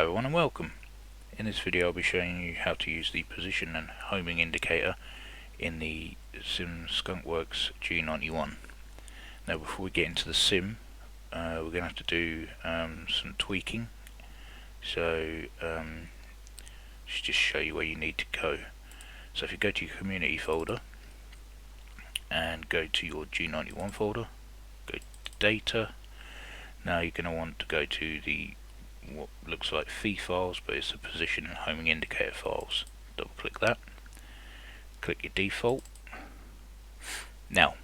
Hello everyone and welcome. In this video I'll be showing you how to use the position and homing indicator in the Sim Skunkworks G91. Now before we get into the sim, we're going to have to do some tweaking, so just show you where you need to go. So if you go to your community folder and go to your G91 folder, go to data. Now you're going to want to go to the what looks like phi files, but it's the position and homing indicator files. Double click that, click your default. Now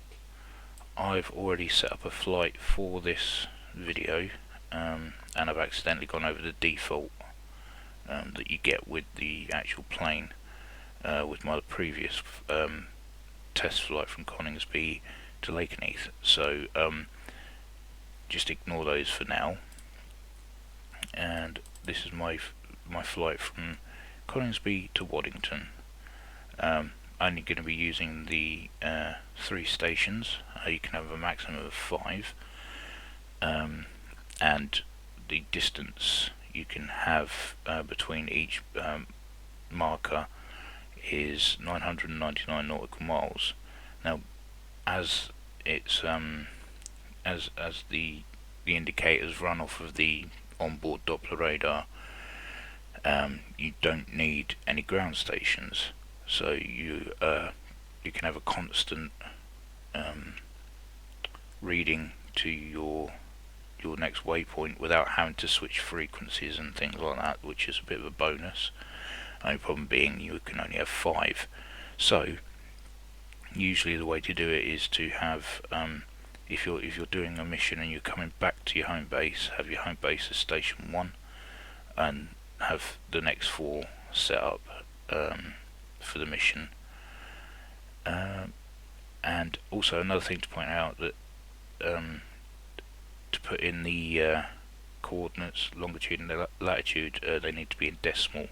I've already set up a flight for this video, and I've accidentally gone over the default that you get with the actual plane with my previous test flight from Coningsby to Lakenheath, so just ignore those for now. And this is my flight from Coningsby to Waddington. Only going to be using the 3 stations. You can have a maximum of 5, and the distance you can have between each marker is 999 nautical miles. Now, as it's as the indicators run off of the onboard Doppler radar, you don't need any ground stations, so you can have a constant reading to your next waypoint without having to switch frequencies and things like that, which is a bit of a bonus. Only problem being you can only have 5. So usually the way to do it is to have if you're doing a mission and you're coming back to your home base, have your home base as station 1 and have the next 4 set up for the mission. And also another thing to point out, that to put in the coordinates, longitude and latitude, they need to be in decimal,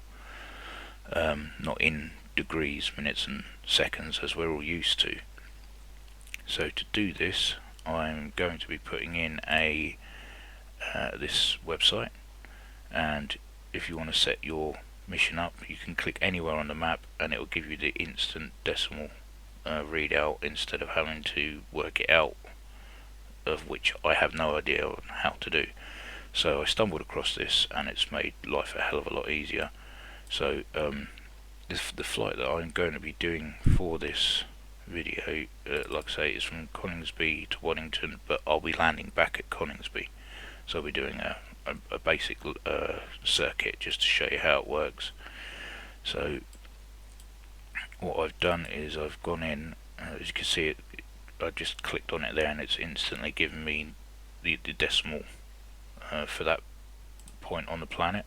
not in degrees, minutes and seconds as we're all used to. So to do this, I'm going to be putting in this website, and if you want to set your mission up, you can click anywhere on the map and it will give you the instant decimal readout instead of having to work it out, of which I have no idea on how to do. So I stumbled across this and it's made life a hell of a lot easier. So the flight that I'm going to be doing for this video, like I say, is from Coningsby to Waddington, but I'll be landing back at Coningsby, so I'll be doing a basic circuit just to show you how it works. So what I've done is I've gone in, as you can see, I just clicked on it there and it's instantly given me the decimal for that point on the planet.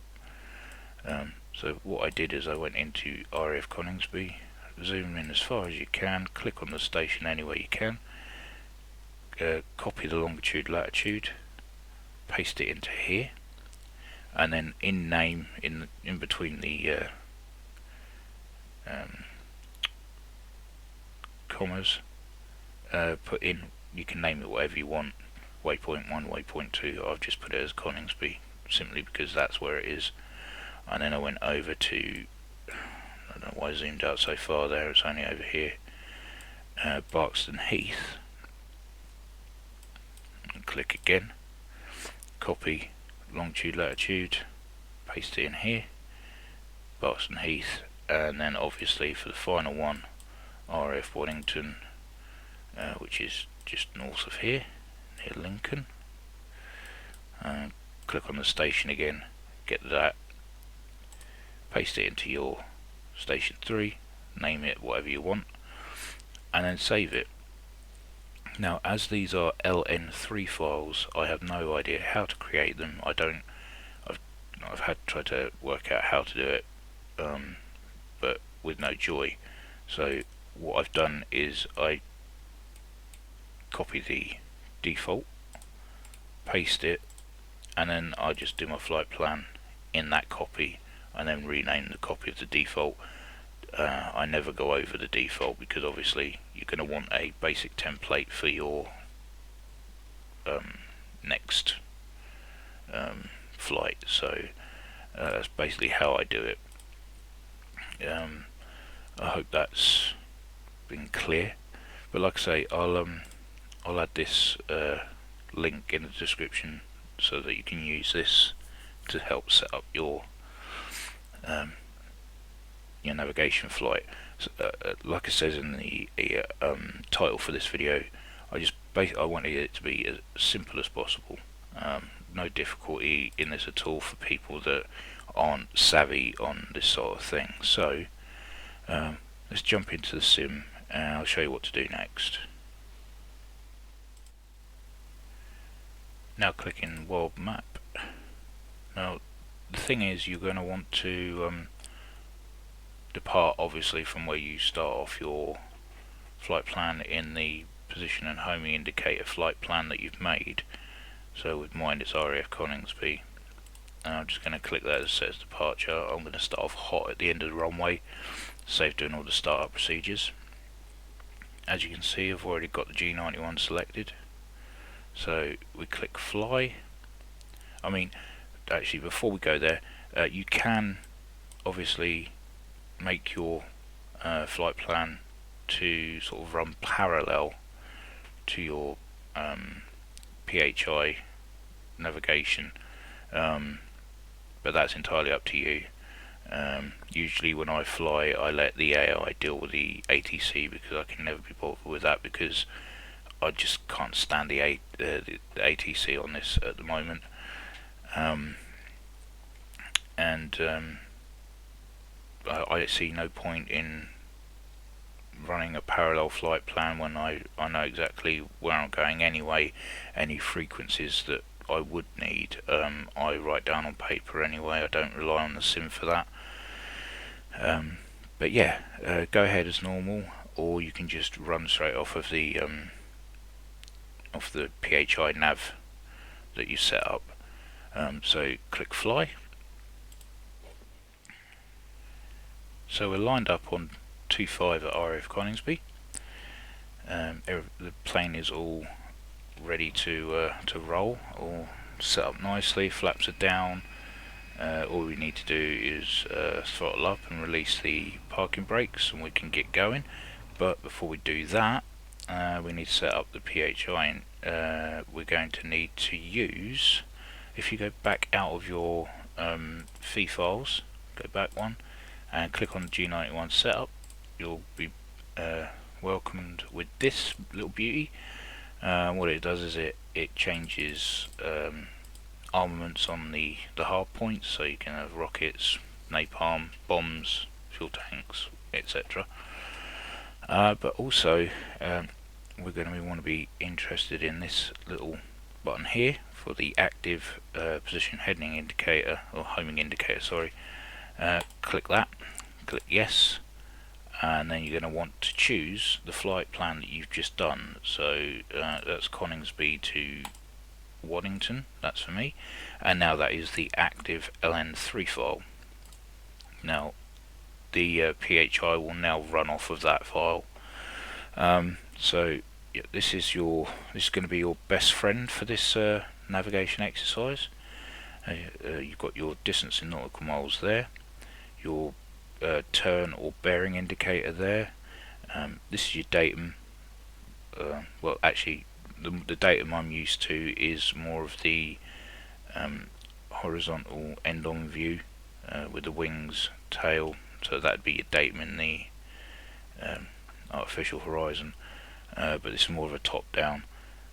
So what I did is I went into RAF Coningsby, zoom in as far as you can, click on the station anywhere you can, copy the longitude latitude, paste it into here, and then in name, in between the commas, put in, you can name it whatever you want, waypoint 1, waypoint 2. I've just put it as Coningsby simply because that's where it is. And then I went over to, I don't know why I zoomed out so far there, it's only over here, Barkston Heath, and click again, copy longitude latitude, paste it in here, Barkston Heath, and then obviously for the final one, RAF Waddington, which is just north of here, near Lincoln. Click on the station again, get that, paste it into your station 3, name it whatever you want, and then save it. Now, as these are LN3 files, I have no idea how to create them. I've had to try to work out how to do it, but with no joy. So what I've done is I copy the default, paste it, and then I just do my flight plan in that copy, and then rename the copy of the default. I never go over the default because obviously you're going to want a basic template for your next flight. So That's basically how I do it. I hope that's been clear. But like I say, I'll add this link in the description so that you can use this to help set up your navigation flight. So, like it says in the title for this video, I wanted it to be as simple as possible. No difficulty in this at all for people that aren't savvy on this sort of thing. So let's jump into the sim and I'll show you what to do next. Now clicking world map. Now the thing is, you're going to want to depart obviously from where you start off your flight plan in the position and homing indicator flight plan that you've made. So with mine it's RAF Coningsby, and I'm just going to click that as it says departure. I'm going to start off hot at the end of the runway, save doing all the startup procedures. As you can see, I've already got the G91 selected, so we click fly. I mean, actually before we go there, you can obviously make your flight plan to sort of run parallel to your PHI navigation, but that's entirely up to you. Usually when I fly, I let the AI deal with the ATC because I can never be bothered with that, because I just can't stand the ATC on this at the moment. I see no point in running a parallel flight plan when I know exactly where I'm going anyway. Any frequencies that I would need, I write down on paper anyway. I don't rely on the sim for that. But yeah, go ahead as normal, or you can just run straight off of the PHI nav that you set up. So click fly. So we're lined up on 25 at RAF Coningsby. The plane is all ready to roll, all set up nicely. Flaps are down. All we need to do is throttle up and release the parking brakes, and we can get going. But before we do that, we need to set up the PHI. We're going to need to use, if you go back out of your FI files, go back one, and click on the G91 setup, you'll be welcomed with this little beauty. What it does is it changes armaments on the hard points, so you can have rockets, napalm, bombs, fuel tanks, etc. But also we're going to want to be interested in this little button here for the active position heading indicator, or homing indicator, sorry. Click that, click yes, and then you're going to want to choose the flight plan that you've just done. So that's Coningsby to Waddington, that's for me, and now that is the active LN3 file. Now the PHI will now run off of that file. So yeah, this is going to be your best friend for this navigation exercise. You've got your distance in nautical miles there, your turn or bearing indicator there. This is your datum. Well, actually, the datum I'm used to is more of the horizontal end-on view with the wings, tail. So that'd be your datum in the artificial horizon. But this is more of a top-down.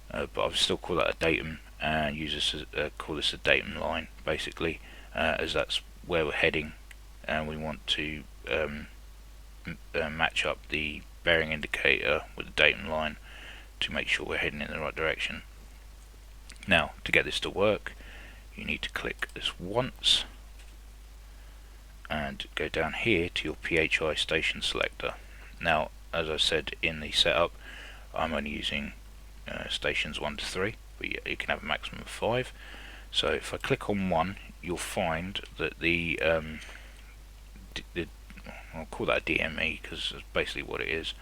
But I'll still call that a datum, and call this a datum line, basically, as that's where we're heading, and we want to match up the bearing indicator with the datum line to make sure we're heading in the right direction. Now, to get this to work, you need to click this once and go down here to your PHI Station selector. Now, as I said in the setup, I'm only using stations 1 to 3, but you can have a maximum of 5. So if I click on 1, you'll find that I'll call that a DME because that's basically what it is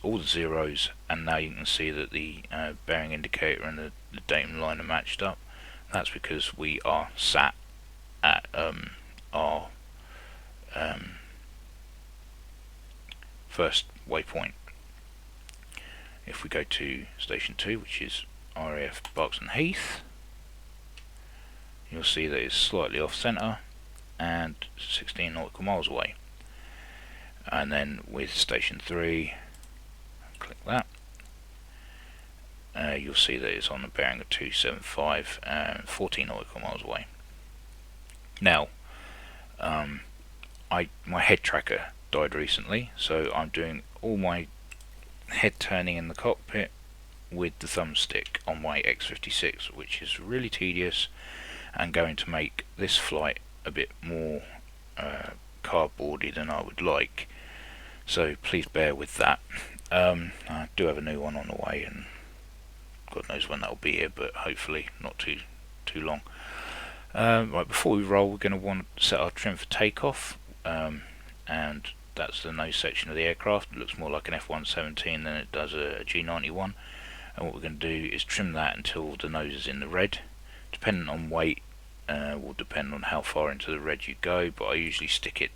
all the zeros, and now you can see that the bearing indicator and the datum line are matched up. That's because we are sat our first waypoint. If we go to station 2, which is RAF Berks and Heath, you'll see that it's slightly off centre and 16 nautical miles away. And then with station 3, click that, you'll see that it's on the bearing of 275 and 14 nautical miles away. Now, my head tracker died recently, so I'm doing all my head turning in the cockpit with the thumbstick on my X56, which is really tedious and going to make this flight a bit more cardboardy than I would like. So please bear with that. I do have a new one on the way, and God knows when that'll be here, but hopefully not too long. Right, before we roll, we're going to want to set our trim for takeoff, and that's the nose section of the aircraft. It looks more like an F-117 than it does a G.91, and what we're going to do is trim that until the nose is in the red. Depending on weight, will depend on how far into the red you go, but I usually stick it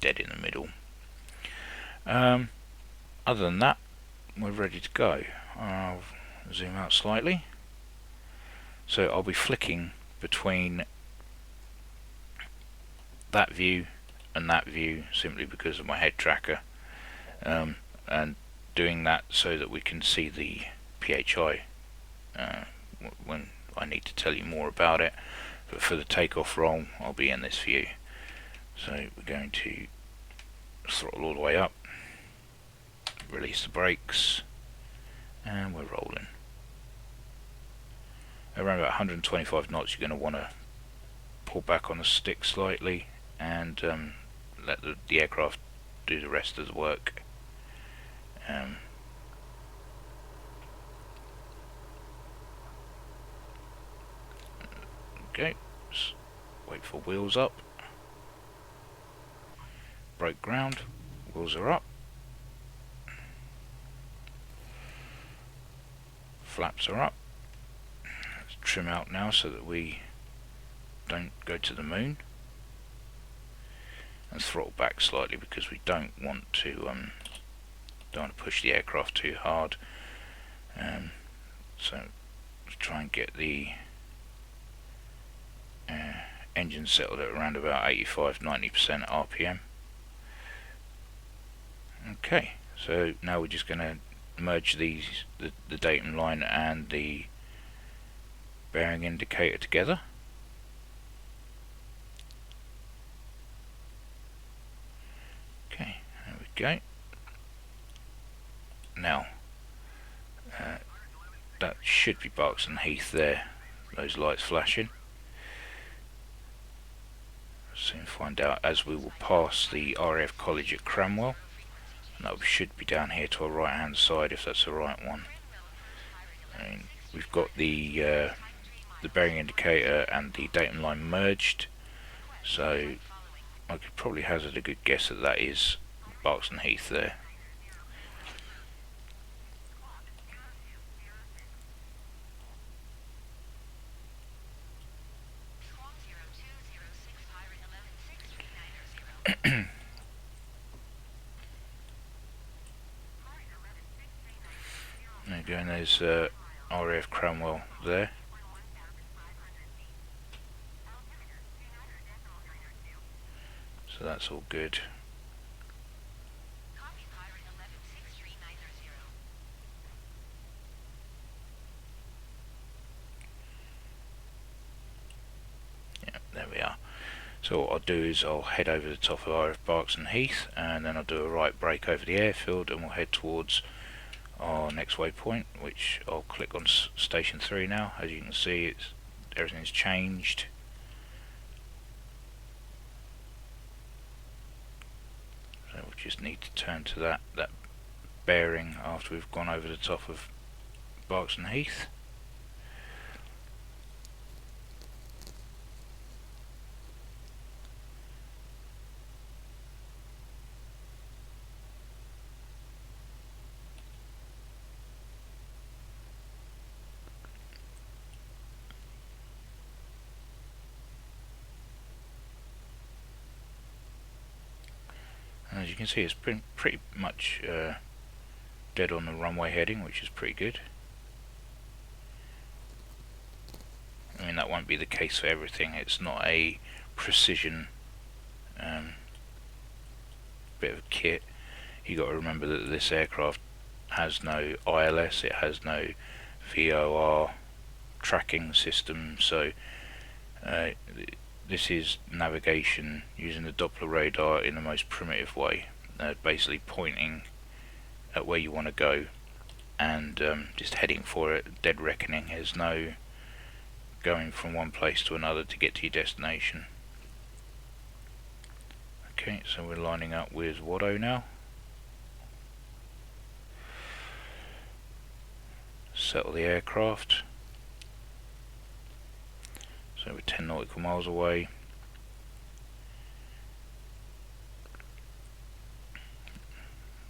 dead in the middle. Other than that, we're ready to go. I'll zoom out slightly. So I'll be flicking between that view and that view simply because of my head tracker, and doing that so that we can see the PHI when I need to tell you more about it. But for the takeoff roll, I'll be in this view. So we're going to throttle all the way up, release the brakes, and we're rolling. Around about 125 knots, you're going to want to pull back on the stick slightly and let the aircraft do the rest of the work. Okay, just wait for wheels up. Brake ground, wheels are up. Flaps are up. Let's trim out now so that we don't go to the moon. And throttle back slightly because we don't want to push the aircraft too hard. So let's try and get the engine settled at around about 85-90% RPM. Okay, so now we're just going to merge the datum line and the bearing indicator together. Okay, there we go. Now that should be Berks and Heath there, those lights flashing. Soon find out as we will pass the RAF College at Cranwell, and that should be down here to our right hand side if that's the right one. I mean, we've got the bearing indicator and the datum line merged, so I could probably hazard a good guess that that is Berks and Heath there. There you go, and there's RAF Cranwell there. So that's all good. Yeah, there we are. So what I'll do is I'll head over the top of RAF Berks and Heath, and then I'll do a right brake over the airfield, and we'll head towards our next waypoint, which I'll click on station 3 now. As you can see, everything's changed. So we just need to turn to that bearing after we've gone over the top of Berks and Heath. as you can see, it's pretty much dead on the runway heading, which is pretty good. I mean, that won't be the case for everything. It's not a precision bit of kit. You got to remember that this aircraft has no ILS, it has no VOR tracking system, so this is navigation using the Doppler radar in the most primitive way, basically pointing at where you want to go and just heading for it, dead reckoning. There's no going from one place to another to get to your destination. Okay, so we're lining up with Watto now. Settle the aircraft. So we're 10 nautical miles away.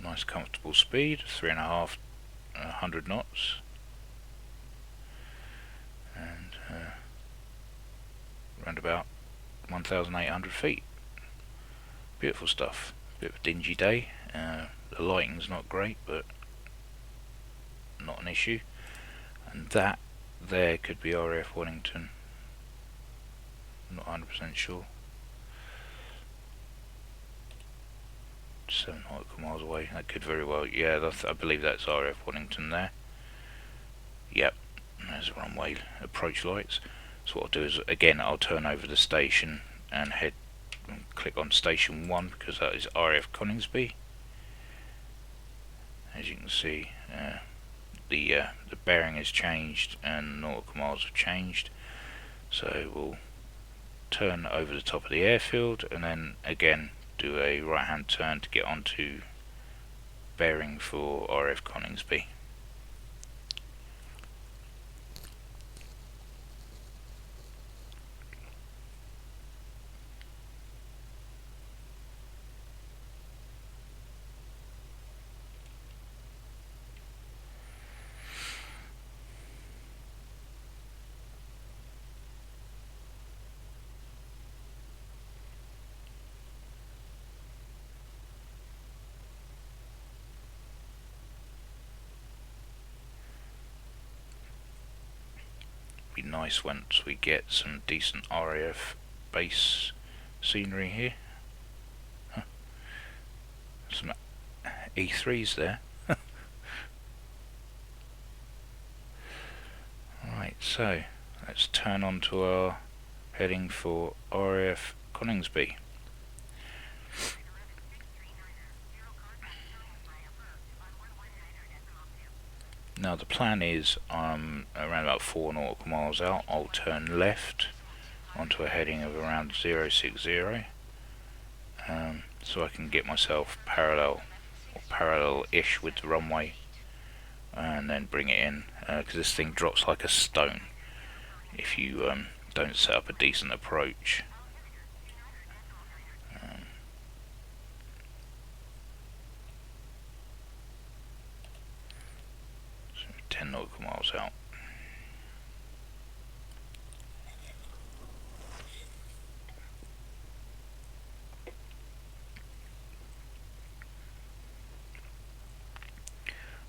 Nice comfortable speed, 3,500 knots. And around about 1,800 feet. Beautiful stuff. Bit of a dingy day. The lighting's not great, but not an issue. And that there could be RAF Wellington. I'm not 100% sure. 7 nautical miles away. That could very well. Yeah, I believe that's RAF Wellington there. Yep. There's the runway approach lights. So what I'll do is, again, I'll turn over the station and head and click on station 1, because that is RAF Coningsby. As you can see, the bearing has changed and nautical miles have changed. So we'll turn over the top of the airfield and then again do a right hand turn to get onto bearing for RAF Coningsby. Be nice once we get some decent RAF base scenery here. Huh. Some E3s there. Alright, so let's turn on to our heading for RAF Coningsby. Now the plan is around about 4 nautical miles out, I'll turn left onto a heading of around 060, so I can get myself parallel or parallel-ish with the runway, and then bring it in, because this thing drops like a stone if you don't set up a decent approach. 10 nautical miles out.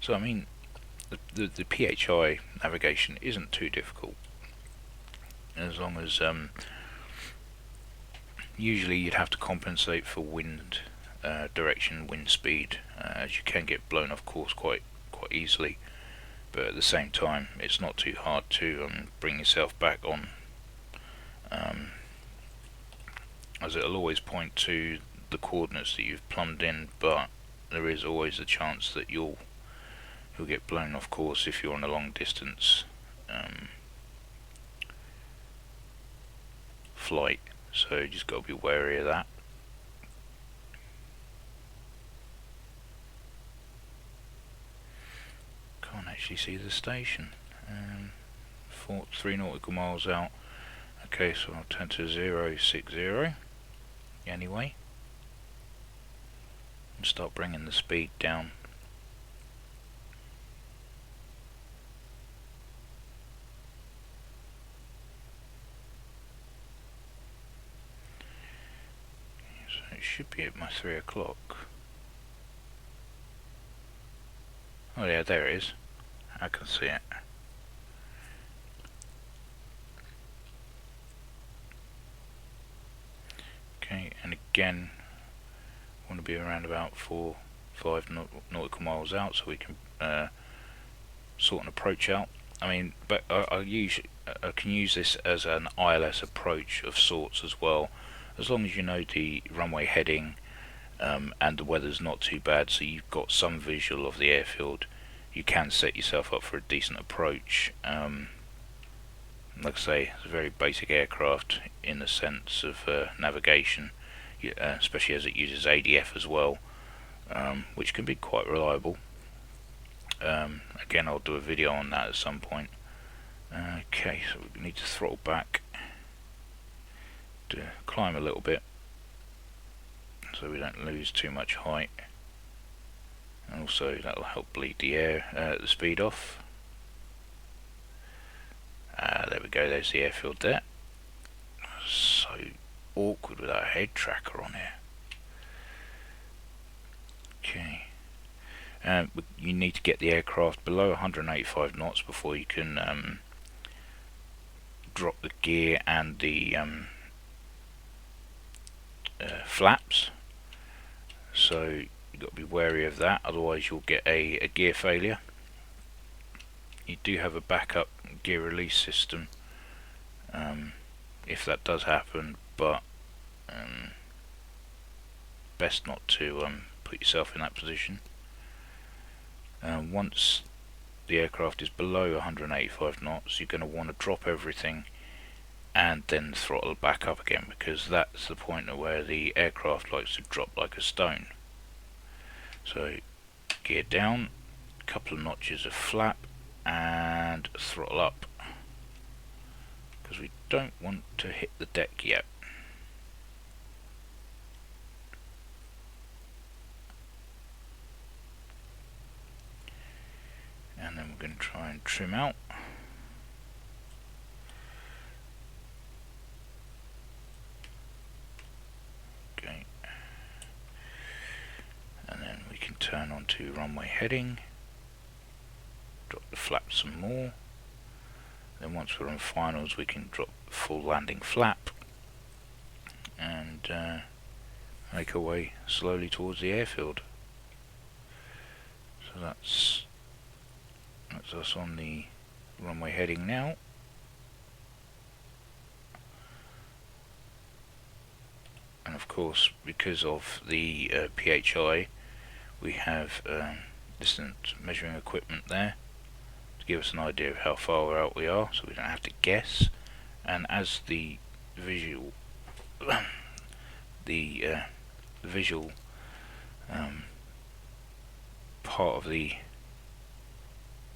So I mean, the PHI navigation isn't too difficult, as long as usually you'd have to compensate for wind direction, wind speed, as you can get blown off course quite easily. But at the same time, it's not too hard to bring yourself back on, as it'll always point to the coordinates that you've plumbed in, but there is always a chance that you'll get blown off course if you're on a long distance flight, so you just got to be wary of that. Can't actually see the station. 3 nautical miles out. Okay, so I'll turn to 060 anyway and start bringing the speed down. So it should be at my 3 o'clock. Oh yeah, there it is. I can see it. Okay, and again, want to be around about 4-5 nautical miles out, so we can sort an approach out. I mean, but I can use this as an ILS approach of sorts as well, as long as you know the runway heading and the weather's not too bad, so you've got some visual of the airfield. You can set yourself up for a decent approach. Like I say, it's a very basic aircraft in the sense of navigation, especially as it uses ADF as well, which can be quite reliable. Again, I'll do a video on that at some point. Okay, so we need to throttle back to climb a little bit so we don't lose too much height, and also that will help bleed the speed off. There we go, there's the airfield there. So awkward without a head tracker on here. Okay. You need to get the aircraft below 185 knots before you can drop the gear and the flaps. So you've got to be wary of that, otherwise you'll get a gear failure. You do have a backup gear release system if that does happen, but best not to put yourself in that position. Once the aircraft is below 185 knots, you're going to want to drop everything and then throttle back up again, because that's the point where the aircraft likes to drop like a stone. So gear down, a couple of notches of flap, and throttle up, because we don't want to hit the deck yet. And then we're going to try and trim out. Okay. And then we can turn on to runway heading. Drop the flap some more. Then once we're on finals, we can drop full landing flap and make our way slowly towards the airfield. So that's us on the runway heading now. And of course, because of the PHI, we have distance measuring equipment there to give us an idea of how far out we are, so we don't have to guess. And as the visual part of the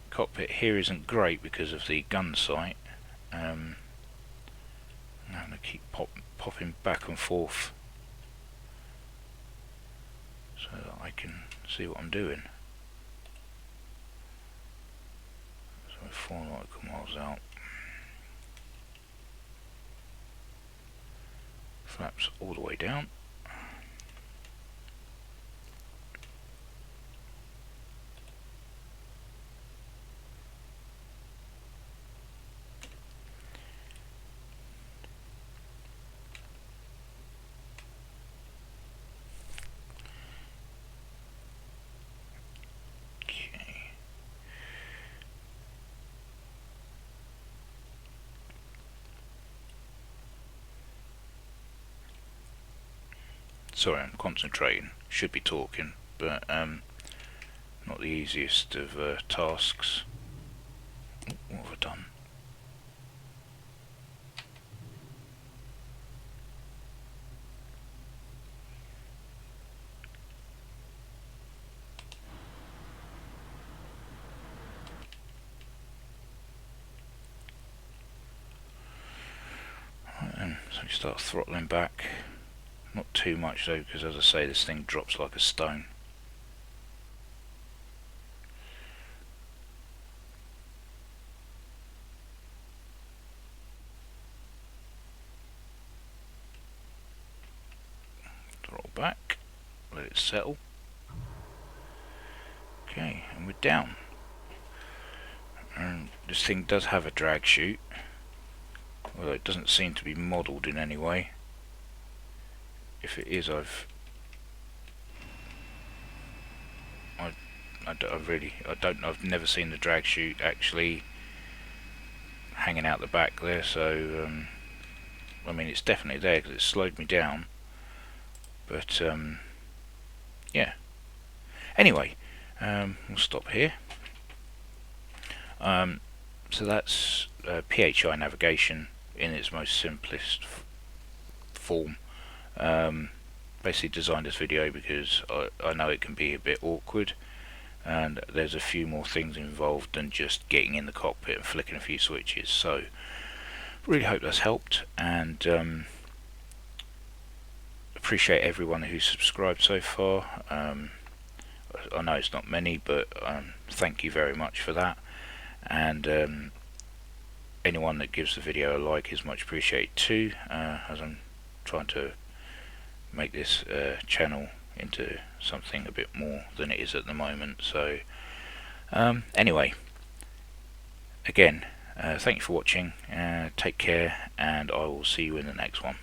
cockpit here isn't great because of the gun sight. I'm going to keep popping back and forth so that I can see what I'm doing. So we're 4 nautical miles out. Flaps all the way down. Sorry, I'm concentrating. Should be talking, but not the easiest of tasks. What have I done? Right then, so we start throttling back. Not too much though, because as I say, this thing drops like a stone. Throttle back, let it settle. Okay, and we're down. And this thing does have a drag chute, although it doesn't seem to be modelled in any way. If it is, I've never seen the drag chute actually hanging out the back there, so I mean, it's definitely there because it slowed me down, but yeah. Anyway, we'll stop here. So that's PHI navigation in its most simplest form. Basically designed this video because I know it can be a bit awkward, and there's a few more things involved than just getting in the cockpit and flicking a few switches. So really hope that's helped, and appreciate everyone who's subscribed so far. I know it's not many, but thank you very much for that, and anyone that gives the video a like is much appreciated too, as I'm trying to make this channel into something a bit more than it is at the moment. So anyway, again, thank you for watching, take care, and I will see you in the next one.